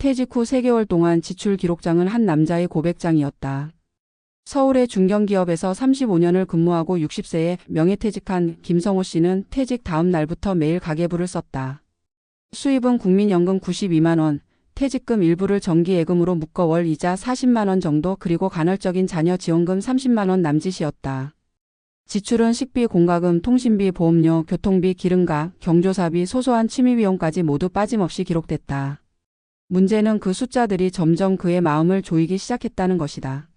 퇴직 후 3개월 동안 지출 기록장은 한 남자의 고백장이었다. 서울의 중견기업에서 35년을 근무하고 60세에 명예퇴직한 김성호 씨는 퇴직 다음 날부터 매일 가계부를 썼다. 수입은 국민연금 92만 원, 퇴직금 일부를 정기예금으로 묶어 월 이자 40만 원 정도 그리고 간헐적인 자녀 지원금 30만 원 남짓이었다. 지출은 식비, 공과금, 통신비, 보험료, 교통비, 기름값, 경조사비, 소소한 취미비용까지 모두 빠짐없이 기록됐다. 문제는 그 숫자들이 점점 그의 마음을 조이기 시작했다는 것이다.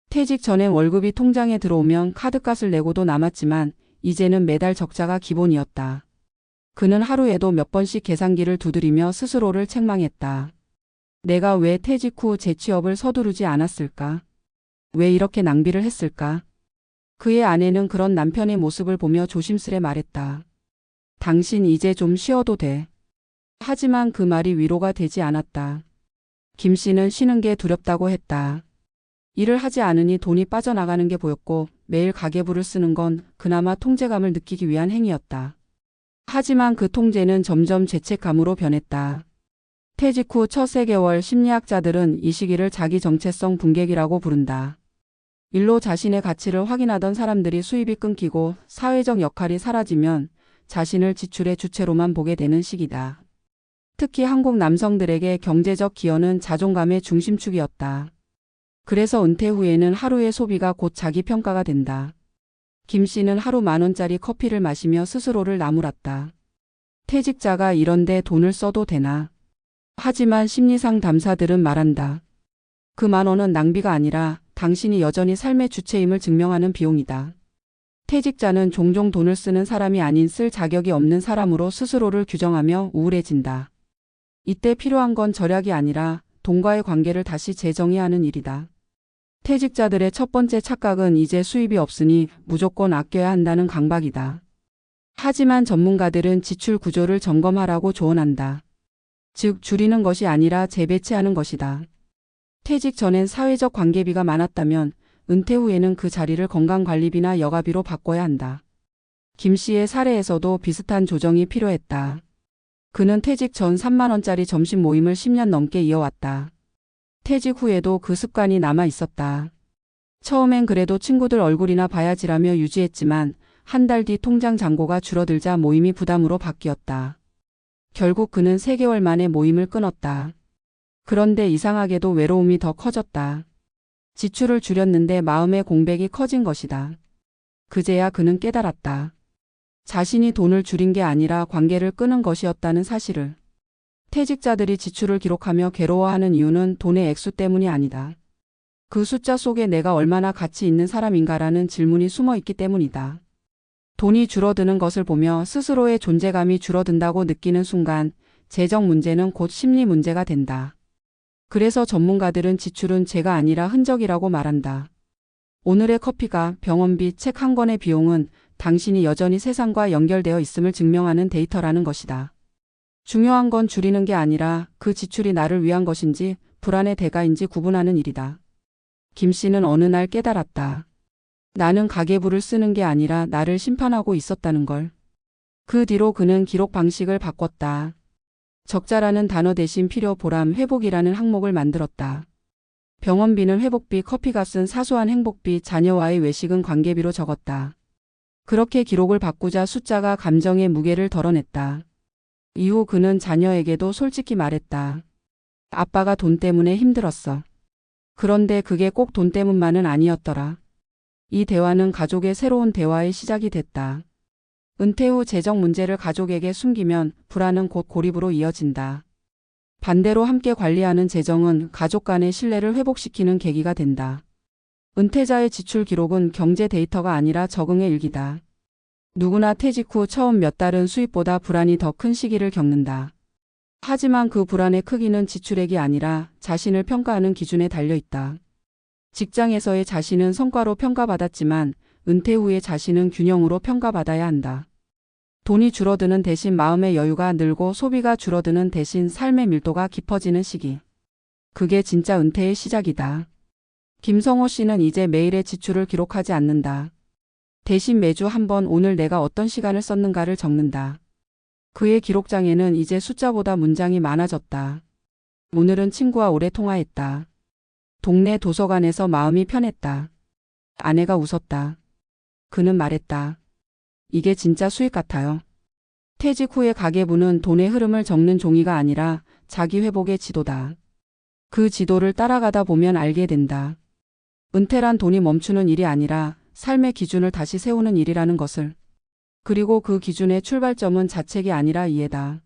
퇴직 전엔 월급이 통장에 들어오면 카드값을 내고도 남았지만 이제는 매달 적자가 기본이었다. 그는 하루에도 몇 번씩 계산기를 두드리며 스스로를 책망했다. 내가 왜 퇴직 후 재취업을 서두르지 않았을까? 왜 이렇게 낭비를 했을까? 그의 아내는 그런 남편의 모습을 보며 조심스레 말했다. 당신 이제 좀 쉬어도 돼. 하지만 그 말이 위로가 되지 않았다. 김 씨는 쉬는 게 두렵다고 했다. 일을 하지 않으니 돈이 빠져나가는 게 보였고 매일 가계부를 쓰는 건 그나마 통제감을 느끼기 위한 행위였다. 하지만 그 통제는 점점 죄책감으로 변했다. 퇴직 후 첫 3개월 심리학자들은 이 시기를 자기 정체성 붕괴기라고 부른다. 일로 자신의 가치를 확인하던 사람들이 수입이 끊기고 사회적 역할이 사라지면 자신을 지출의 주체로만 보게 되는 시기다. 특히 한국 남성들에게 경제적 기여는 자존감의 중심축이었다. 그래서 은퇴 후에는 하루의 소비가 곧 자기 평가가 된다. 김 씨는 하루 10,000원짜리 커피를 마시며 스스로를 나무랐다. 퇴직자가 이런데 돈을 써도 되나? 하지만 심리상담사들은 말한다. 그 10,000원은 낭비가 아니라 당신이 여전히 삶의 주체임을 증명하는 비용이다. 퇴직자는 종종 돈을 쓰는 사람이 아닌 쓸 자격이 없는 사람으로 스스로를 규정하며 우울해진다. 이때 필요한 건 절약이 아니라 돈과의 관계를 다시 재정의하는 일이다. 퇴직자들의 첫 번째 착각은 이제 수입이 없으니 무조건 아껴야 한다는 강박이다. 하지만 전문가들은 지출 구조를 점검하라고 조언한다. 즉 줄이는 것이 아니라 재배치하는 것이다. 퇴직 전엔 사회적 관계비가 많았다면 은퇴 후에는 그 자리를 건강관리비나 여가비로 바꿔야 한다. 김 씨의 사례에서도 비슷한 조정이 필요했다. 그는 퇴직 전 3만 원짜리 점심 모임을 10년 넘게 이어왔다. 퇴직 후에도 그 습관이 남아 있었다. 처음엔 그래도 친구들 얼굴이나 봐야지라며 유지했지만 한 달 뒤 통장 잔고가 줄어들자 모임이 부담으로 바뀌었다. 결국 그는 3개월 만에 모임을 끊었다. 그런데 이상하게도 외로움이 더 커졌다. 지출을 줄였는데 마음의 공백이 커진 것이다. 그제야 그는 깨달았다. 자신이 돈을 줄인 게 아니라 관계를 끊은 것이었다는 사실을. 퇴직자들이 지출을 기록하며 괴로워하는 이유는 돈의 액수 때문이 아니다. 그 숫자 속에 내가 얼마나 가치 있는 사람인가라는 질문이 숨어 있기 때문이다. 돈이 줄어드는 것을 보며 스스로의 존재감이 줄어든다고 느끼는 순간 재정 문제는 곧 심리 문제가 된다. 그래서 전문가들은 지출은 죄가 아니라 흔적이라고 말한다. 오늘의 커피가, 병원비, 책 한 권의 비용은 당신이 여전히 세상과 연결되어 있음을 증명하는 데이터라는 것이다. 중요한 건 줄이는 게 아니라 그 지출이 나를 위한 것인지 불안의 대가인지 구분하는 일이다. 김 씨는 어느 날 깨달았다. 나는 가계부를 쓰는 게 아니라 나를 심판하고 있었다는 걸. 그 뒤로 그는 기록 방식을 바꿨다. 적자라는 단어 대신 필요, 보람, 회복이라는 항목을 만들었다. 병원비는 회복비, 커피값은 사소한 행복비, 자녀와의 외식은 관계비로 적었다. 그렇게 기록을 바꾸자 숫자가 감정의 무게를 덜어냈다. 이후 그는 자녀에게도 솔직히 말했다. 아빠가 돈 때문에 힘들었어. 그런데 그게 꼭 돈 때문만은 아니었더라. 이 대화는 가족의 새로운 대화의 시작이 됐다. 은퇴 후 재정 문제를 가족에게 숨기면 불안은 곧 고립으로 이어진다. 반대로 함께 관리하는 재정은 가족 간의 신뢰를 회복시키는 계기가 된다. 은퇴자의 지출 기록은 경제 데이터가 아니라 적응의 일기다. 누구나 퇴직 후 처음 몇 달은 수입보다 불안이 더 큰 시기를 겪는다. 하지만 그 불안의 크기는 지출액이 아니라 자신을 평가하는 기준에 달려 있다. 직장에서의 자신은 성과로 평가받았지만 은퇴 후의 자신은 균형으로 평가받아야 한다. 돈이 줄어드는 대신 마음의 여유가 늘고 소비가 줄어드는 대신 삶의 밀도가 깊어지는 시기. 그게 진짜 은퇴의 시작이다. 김성호 씨는 이제 매일의 지출을 기록하지 않는다. 대신 매주 한 번 오늘 내가 어떤 시간을 썼는가를 적는다. 그의 기록장에는 이제 숫자보다 문장이 많아졌다. 오늘은 친구와 오래 통화했다. 동네 도서관에서 마음이 편했다. 아내가 웃었다. 그는 말했다. 이게 진짜 수익 같아요. 퇴직 후의 가계부는 돈의 흐름을 적는 종이가 아니라 자기 회복의 지도다. 그 지도를 따라가다 보면 알게 된다. 은퇴란 돈이 멈추는 일이 아니라 삶의 기준을 다시 세우는 일이라는 것을. 그리고 그 기준의 출발점은 자책이 아니라 이해다.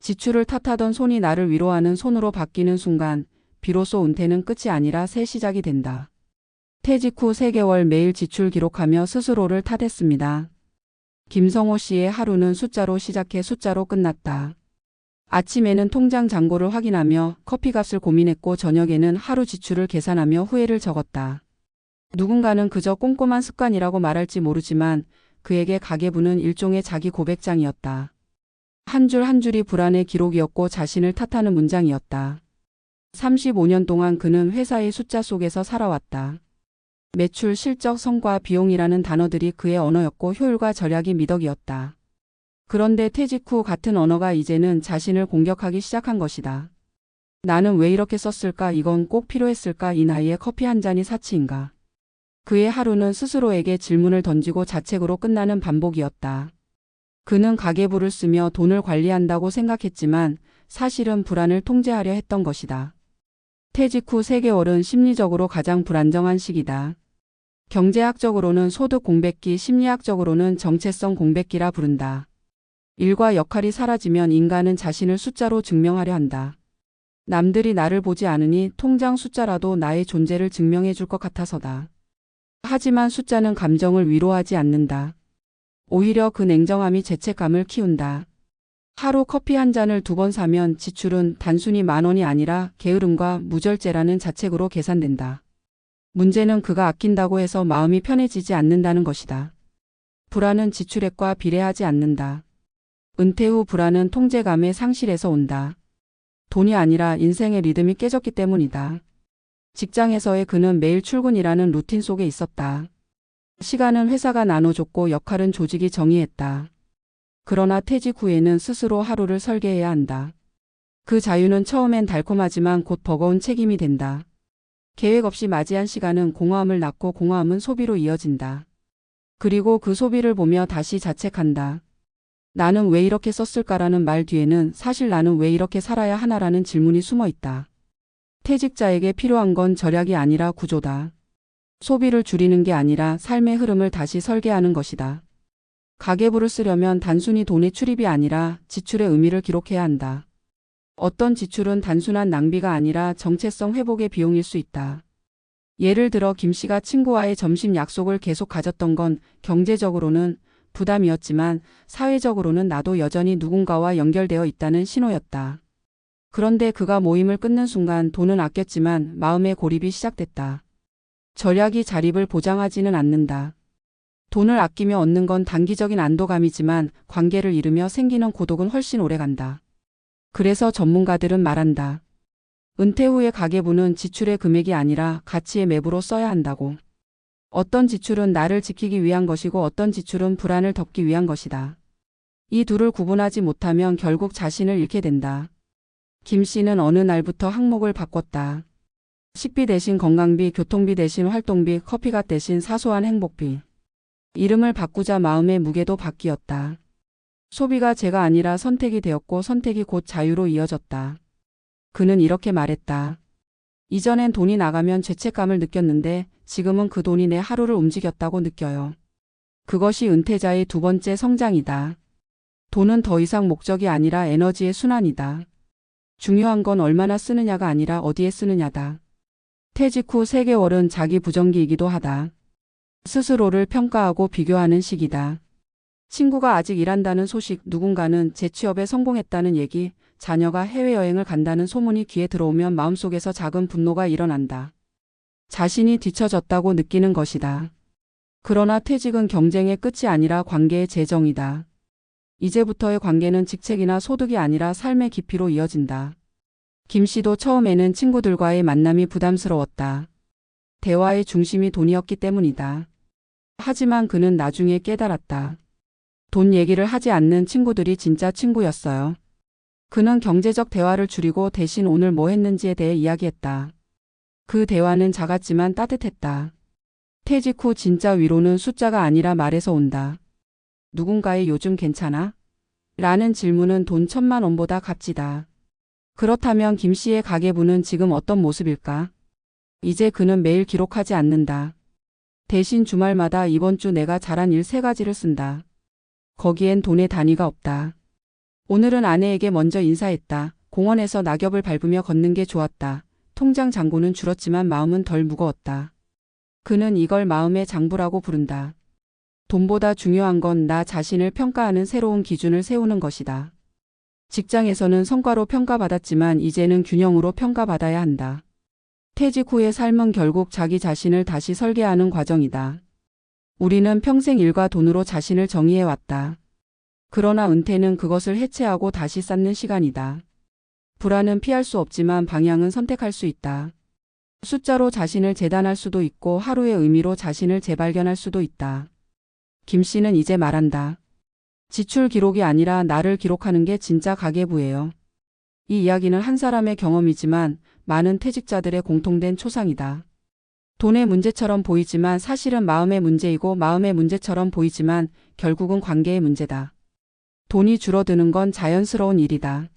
지출을 탓하던 손이 나를 위로하는 손으로 바뀌는 순간 비로소 은퇴는 끝이 아니라 새 시작이 된다. 퇴직 후 3개월 매일 지출 기록하며 스스로를 탓했습니다. 김성호 씨의 하루는 숫자로 시작해 숫자로 끝났다. 아침에는 통장 잔고를 확인하며 커피값을 고민했고 저녁에는 하루 지출을 계산하며 후회를 적었다. 누군가는 그저 꼼꼼한 습관이라고 말할지 모르지만 그에게 가계부는 일종의 자기 고백장이었다. 한 줄 한 줄이 불안의 기록이었고 자신을 탓하는 문장이었다. 35년 동안 그는 회사의 숫자 속에서 살아왔다. 매출, 실적, 성과, 비용이라는 단어들이 그의 언어였고 효율과 절약이 미덕이었다. 그런데 퇴직 후 같은 언어가 이제는 자신을 공격하기 시작한 것이다. 나는 왜 이렇게 썼을까? 이건 꼭 필요했을까? 이 나이에 커피 한 잔이 사치인가? 그의 하루는 스스로에게 질문을 던지고 자책으로 끝나는 반복이었다. 그는 가계부를 쓰며 돈을 관리한다고 생각했지만 사실은 불안을 통제하려 했던 것이다. 퇴직 후 3개월은 심리적으로 가장 불안정한 시기다. 경제학적으로는 소득 공백기, 심리학적으로는 정체성 공백기라 부른다. 일과 역할이 사라지면 인간은 자신을 숫자로 증명하려 한다. 남들이 나를 보지 않으니 통장 숫자라도 나의 존재를 증명해 줄 것 같아서다. 하지만 숫자는 감정을 위로하지 않는다. 오히려 그 냉정함이 죄책감을 키운다. 하루 커피 한 잔을 2번 사면 지출은 단순히 10,000원이 아니라 게으름과 무절제라는 자책으로 계산된다. 문제는 그가 아낀다고 해서 마음이 편해지지 않는다는 것이다. 불안은 지출액과 비례하지 않는다. 은퇴 후 불안은 통제감의 상실에서 온다. 돈이 아니라 인생의 리듬이 깨졌기 때문이다. 직장에서의 그는 매일 출근이라는 루틴 속에 있었다. 시간은 회사가 나눠줬고 역할은 조직이 정의했다. 그러나 퇴직 후에는 스스로 하루를 설계해야 한다. 그 자유는 처음엔 달콤하지만 곧 버거운 책임이 된다. 계획 없이 맞이한 시간은 공허함을 낳고 공허함은 소비로 이어진다. 그리고 그 소비를 보며 다시 자책한다. 나는 왜 이렇게 썼을까라는 말 뒤에는 사실 나는 왜 이렇게 살아야 하나라는 질문이 숨어 있다. 퇴직자에게 필요한 건 절약이 아니라 구조다. 소비를 줄이는 게 아니라 삶의 흐름을 다시 설계하는 것이다. 가계부를 쓰려면 단순히 돈의 출입이 아니라 지출의 의미를 기록해야 한다. 어떤 지출은 단순한 낭비가 아니라 정체성 회복의 비용일 수 있다. 예를 들어 김 씨가 친구와의 점심 약속을 계속 가졌던 건 경제적으로는 부담이었지만 사회적으로는 나도 여전히 누군가와 연결되어 있다는 신호였다. 그런데 그가 모임을 끊는 순간 돈은 아꼈지만 마음의 고립이 시작됐다. 절약이 자립을 보장하지는 않는다. 돈을 아끼며 얻는 건 단기적인 안도감이지만 관계를 잃으며 생기는 고독은 훨씬 오래간다. 그래서 전문가들은 말한다. 은퇴 후의 가계부는 지출의 금액이 아니라 가치의 맵으로 써야 한다고. 어떤 지출은 나를 지키기 위한 것이고 어떤 지출은 불안을 덮기 위한 것이다. 이 둘을 구분하지 못하면 결국 자신을 잃게 된다. 김 씨는 어느 날부터 항목을 바꿨다. 식비 대신 건강비, 교통비 대신 활동비, 커피값 대신 사소한 행복비. 이름을 바꾸자 마음의 무게도 바뀌었다. 소비가 죄가 아니라 선택이 되었고 선택이 곧 자유로 이어졌다. 그는 이렇게 말했다. 이전엔 돈이 나가면 죄책감을 느꼈는데 지금은 그 돈이 내 하루를 움직였다고 느껴요. 그것이 은퇴자의 2번째 성장이다. 돈은 더 이상 목적이 아니라 에너지의 순환이다. 중요한 건 얼마나 쓰느냐가 아니라 어디에 쓰느냐다. 퇴직 후 3개월은 자기 부정기이기도 하다. 스스로를 평가하고 비교하는 시기다. 친구가 아직 일한다는 소식, 누군가는 재취업에 성공했다는 얘기, 자녀가 해외여행을 간다는 소문이 귀에 들어오면 마음속에서 작은 분노가 일어난다. 자신이 뒤처졌다고 느끼는 것이다. 그러나 퇴직은 경쟁의 끝이 아니라 관계의 재정이다. 이제부터의 관계는 직책이나 소득이 아니라 삶의 깊이로 이어진다. 김 씨도 처음에는 친구들과의 만남이 부담스러웠다. 대화의 중심이 돈이었기 때문이다. 하지만 그는 나중에 깨달았다. 돈 얘기를 하지 않는 친구들이 진짜 친구였어요. 그는 경제적 대화를 줄이고 대신 오늘 뭐 했는지에 대해 이야기했다. 그 대화는 작았지만 따뜻했다. 퇴직 후 진짜 위로는 숫자가 아니라 말에서 온다. 누군가의 요즘 괜찮아? 라는 질문은 돈 1,000만 원보다 값지다. 그렇다면 김 씨의 가계부는 지금 어떤 모습일까? 이제 그는 매일 기록하지 않는다. 대신 주말마다 이번 주 내가 잘한 일 3가지를 쓴다. 거기엔 돈의 단위가 없다. 오늘은 아내에게 먼저 인사했다. 공원에서 낙엽을 밟으며 걷는 게 좋았다. 통장 잔고는 줄었지만 마음은 덜 무거웠다. 그는 이걸 마음의 장부라고 부른다. 돈보다 중요한 건 나 자신을 평가하는 새로운 기준을 세우는 것이다. 직장에서는 성과로 평가받았지만 이제는 균형으로 평가받아야 한다. 퇴직 후의 삶은 결국 자기 자신을 다시 설계하는 과정이다. 우리는 평생 일과 돈으로 자신을 정의해왔다. 그러나 은퇴는 그것을 해체하고 다시 쌓는 시간이다. 불안은 피할 수 없지만 방향은 선택할 수 있다. 숫자로 자신을 재단할 수도 있고 하루의 의미로 자신을 재발견할 수도 있다. 김 씨는 이제 말한다. 지출 기록이 아니라 나를 기록하는 게 진짜 가계부예요. 이 이야기는 한 사람의 경험이지만 많은 퇴직자들의 공통된 초상이다. 돈의 문제처럼 보이지만 사실은 마음의 문제이고 마음의 문제처럼 보이지만 결국은 관계의 문제다. 돈이 줄어드는 건 자연스러운 일이다.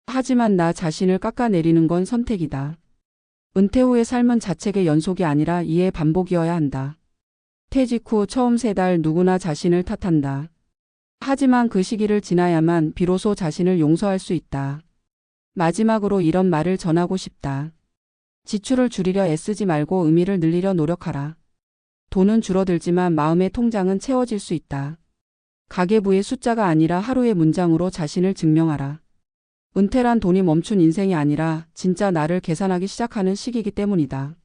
하지만 나 자신을 깎아내리는 건 선택이다. 은퇴 후의 삶은 자책의 연속이 아니라 이의 반복이어야 한다. 퇴직 후 처음 3달 누구나 자신을 탓한다. 하지만 그 시기를 지나야만 비로소 자신을 용서할 수 있다. 마지막으로 이런 말을 전하고 싶다. 지출을 줄이려 애쓰지 말고 의미를 늘리려 노력하라. 돈은 줄어들지만 마음의 통장은 채워질 수 있다. 가계부의 숫자가 아니라 하루의 문장으로 자신을 증명하라. 은퇴란 돈이 멈춘 인생이 아니라 진짜 나를 계산하기 시작하는 시기이기 때문이다.